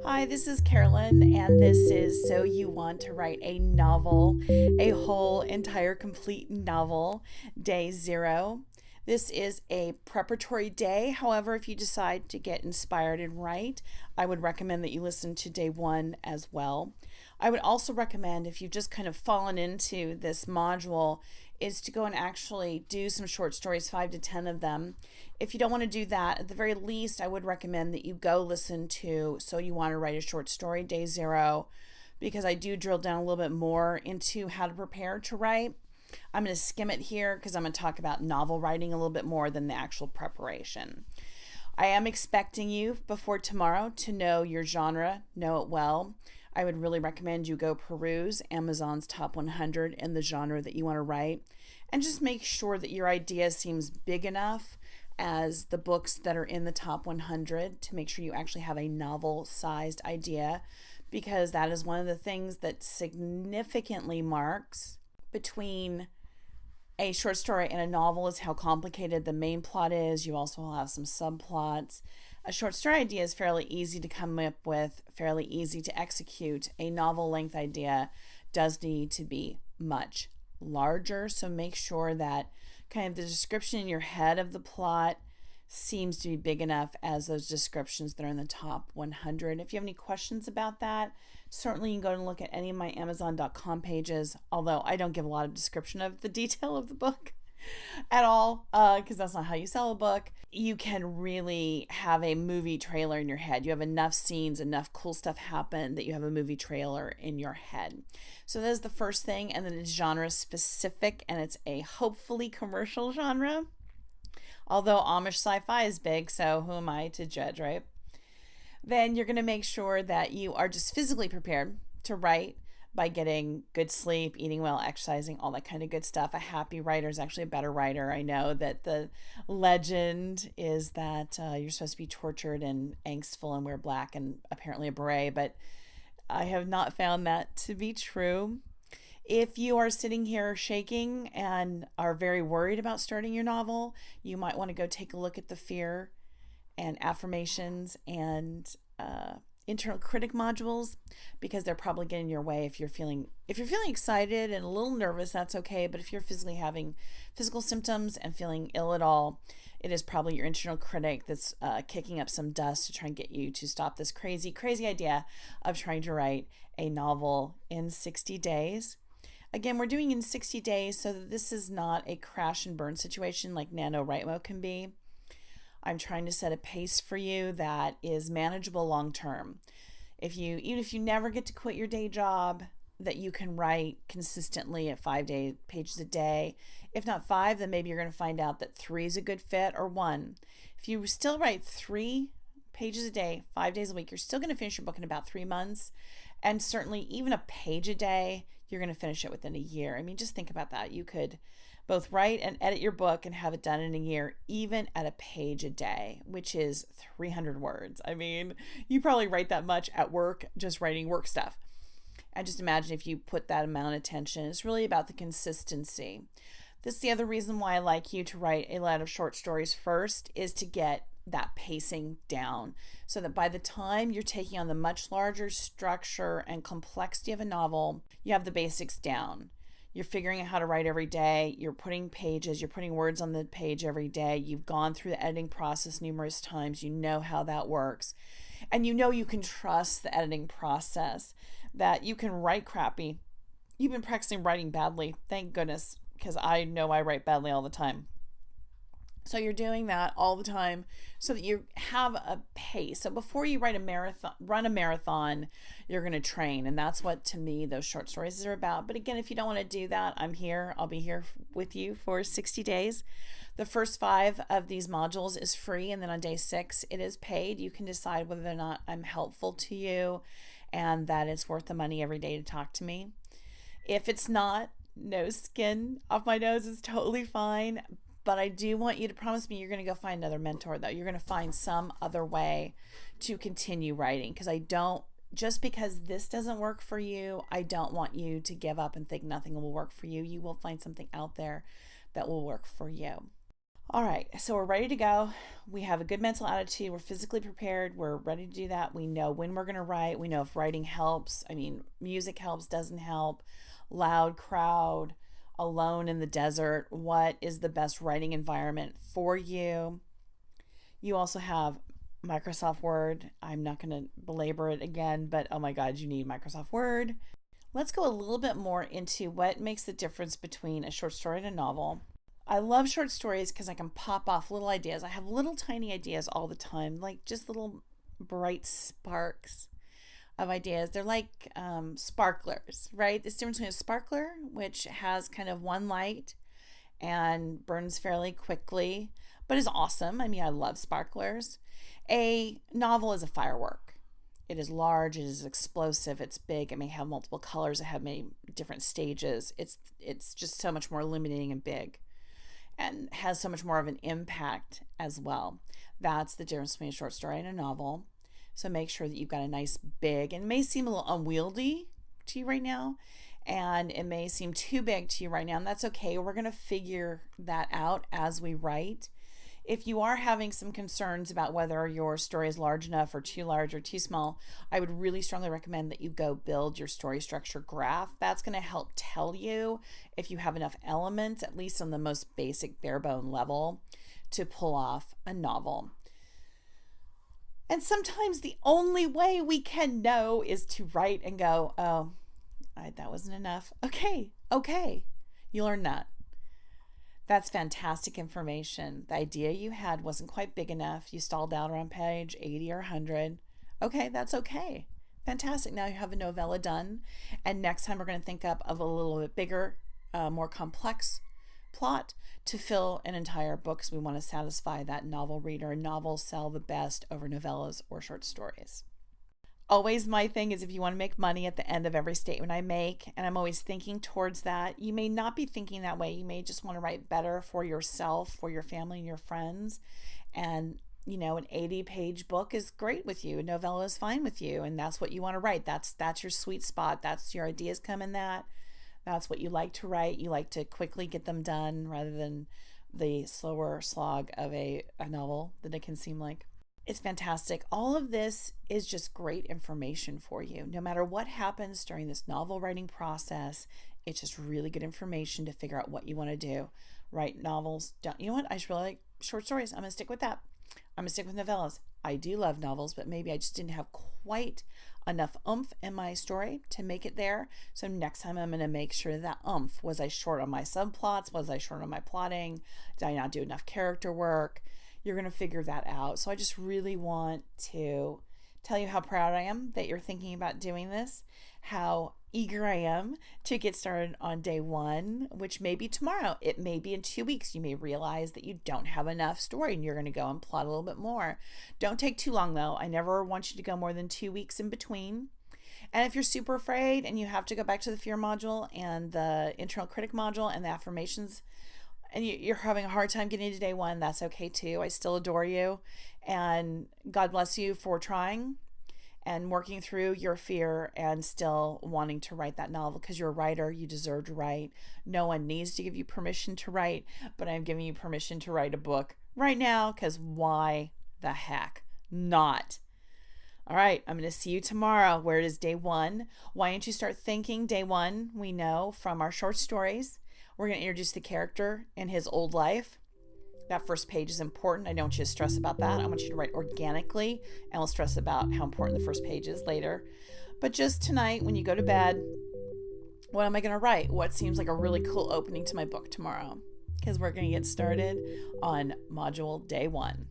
Hi, this is Carolyn, and this is So You Want to Write a Novel, a whole entire complete novel, day 0. This is a preparatory day. However, if you decide to get inspired and write, I would recommend that you listen to day 1 as well. I would also recommend, if you've just kind of fallen into this module, is to go and actually do some short stories, 5 to 10 of them. If you don't want to do that, at the very least, I would recommend that you go listen to So You Want to Write a Short Story, day 0, because I do drill down a little bit more into how to prepare to write. I'm going to skim it here because I'm going to talk about novel writing a little bit more than the actual preparation. I am expecting you before tomorrow to know your genre, know it well. I would really recommend you go peruse Amazon's top 100 in the genre that you want to write, and just make sure that your idea seems big enough as the books that are in the top 100 to make sure you actually have a novel-sized idea, because that is one of the things that significantly marks between a short story and a novel is how complicated the main plot is. You also will have some subplots. A short story idea is fairly easy to come up with, fairly easy to execute. A novel length idea does need to be much larger, so make sure that kind of the description in your head of the plot seems to be big enough as those descriptions that are in the top 100. If you have any questions about that, certainly you can go and look at any of my Amazon.com pages, although I don't give a lot of description of the detail of the book at all, because that's not how you sell a book. You can really have a movie trailer in your head. You have enough scenes, enough cool stuff happen that you have a movie trailer in your head. So that is the first thing, and then it's genre specific, and it's a hopefully commercial genre. Although Amish sci-fi is big, so who am I to judge, right? Then you're going to make sure that you are just physically prepared to write by getting good sleep, eating well, exercising, all that kind of good stuff. A happy writer is actually a better writer. I know that the legend is that you're supposed to be tortured and angstful and wear black and apparently a beret, but I have not found that to be true. If you are sitting here shaking and are very worried about starting your novel, you might want to go take a look at the fear and affirmations and internal critic modules, because they're probably getting in your way. If you're feeling excited and a little nervous, that's okay, but if you're physically having physical symptoms and feeling ill at all, it is probably your internal critic that's kicking up some dust to try and get you to stop this crazy idea of trying to write a novel in 60 days. Again, we're doing in 60 days so that this is not a crash and burn situation like NaNoWriMo can be. I'm trying to set a pace for you that is manageable long term. Even if you never get to quit your day job, that you can write consistently at 5 pages a day. If not 5, then maybe you're going to find out that 3 is a good fit, or 1. If you still write 3 pages a day, 5 days a week, you're still going to finish your book in about 3 months. And certainly even a page a day, you're going to finish it within a year. I mean, just think about that. You could both write and edit your book and have it done in a year, even at a page a day, which is 300 words. I mean, you probably write that much at work, just writing work stuff. And just imagine if you put that amount of attention. It's really about the consistency. This is the other reason why I like you to write a lot of short stories first, is to get that pacing down, so that by the time you're taking on the much larger structure and complexity of a novel, you have the basics down. You're figuring out how to write every day. You're putting words on the page every day. You've gone through the editing process numerous times. You know how that works. And you know you can trust the editing process, that you can write crappy. You've been practicing writing badly, thank goodness, because I know I write badly all the time. So you're doing that all the time so that you have a pace. So before you run a marathon, you're going to train. And that's what, to me, those short stories are about. But again, if you don't want to do that, I'm here. I'll be here with you for 60 days. The first 5 of these modules is free. And then on day 6, it is paid. You can decide whether or not I'm helpful to you and that it's worth the money every day to talk to me. If it's not, no skin off my nose is totally fine. But I do want you to promise me you're going to go find another mentor, though. You're going to find some other way to continue writing, because just because this doesn't work for you, I don't want you to give up and think nothing will work for you. You will find something out there that will work for you. All right, so we're ready to go. We have a good mental attitude. We're physically prepared. We're ready to do that. We know when we're going to write. We know if writing helps. I mean, music helps, doesn't help. Loud crowd, alone in the desert. What is the best writing environment for you? You also have Microsoft Word. I'm not going to belabor it again, but oh my God, you need Microsoft Word. Let's go a little bit more into what makes the difference between a short story and a novel. I love short stories because I can pop off little ideas. I have little tiny ideas all the time, like just little bright sparks of ideas. They're like sparklers, right? This difference between a sparkler, which has kind of one light and burns fairly quickly, but is awesome. I mean, I love sparklers. A novel is a firework. It is large, it is explosive, it's big, it may have multiple colors, it have many different stages. It's just so much more limiting and big and has so much more of an impact as well. That's the difference between a short story and a novel. So make sure that you've got a nice big, and it may seem a little unwieldy to you right now, and it may seem too big to you right now, and that's okay. We're going to figure that out as we write. If you are having some concerns about whether your story is large enough or too large or too small, I would really strongly recommend that you go build your story structure graph. That's going to help tell you if you have enough elements, at least on the most basic bare bone level, to pull off a novel. And sometimes the only way we can know is to write and go, oh, that wasn't enough. Okay. You learn that. That's fantastic information. The idea you had wasn't quite big enough. You stalled out around page 80 or 100. Okay, that's okay. Fantastic. Now you have a novella done. And next time we're going to think up of a little bit bigger, more complex plot to fill an entire book, because we want to satisfy that novel reader. Novels sell the best over novellas or short stories. Always my thing is, if you want to make money at the end of every statement I make, and I'm always thinking towards that. You may not be thinking that way. You may just want to write better for yourself, for your family and your friends. And an 80-page book is great with you. A novella is fine with you, and that's what you want to write. That's your sweet spot. That's your ideas come in that. That's what you like to write. You like to quickly get them done rather than the slower slog of a novel that it can seem like. It's fantastic. All of this is just great information for you. No matter what happens during this novel writing process, it's just really good information to figure out what you want to do. Write novels. You know what? I just really like short stories. I'm going to stick with that. I'm going to stick with novellas. I do love novels, but maybe I just didn't have quite enough oomph in my story to make it there. So next time I'm going to make sure that oomph. Was I short on my subplots? Was I short on my plotting? Did I not do enough character work? You're going to figure that out. So I just really want to tell you how proud I am that you're thinking about doing this, how eager I am to get started on day one, which may be tomorrow. It may be in 2 weeks. You may realize that you don't have enough story and you're going to go and plot a little bit more. Don't take too long though. I never want you to go more than 2 weeks in between. And if you're super afraid and you have to go back to the fear module and the internal critic module and the affirmations, and you're having a hard time getting to day one, that's okay too. I still adore you. And God bless you for trying and working through your fear and still wanting to write that novel, because you're a writer. You deserve to write. No one needs to give you permission to write, but I'm giving you permission to write a book right now, because why the heck not? All right, I'm going to see you tomorrow. Where it is day one. Why don't you start thinking day one? We know from our short stories, we're going to introduce the character in his old life. That first page is important. I don't want you to stress about that. I want you to write organically, and we'll stress about how important the first page is later. But just tonight, when you go to bed, what am I going to write? What seems like a really cool opening to my book tomorrow? Because we're going to get started on module day one.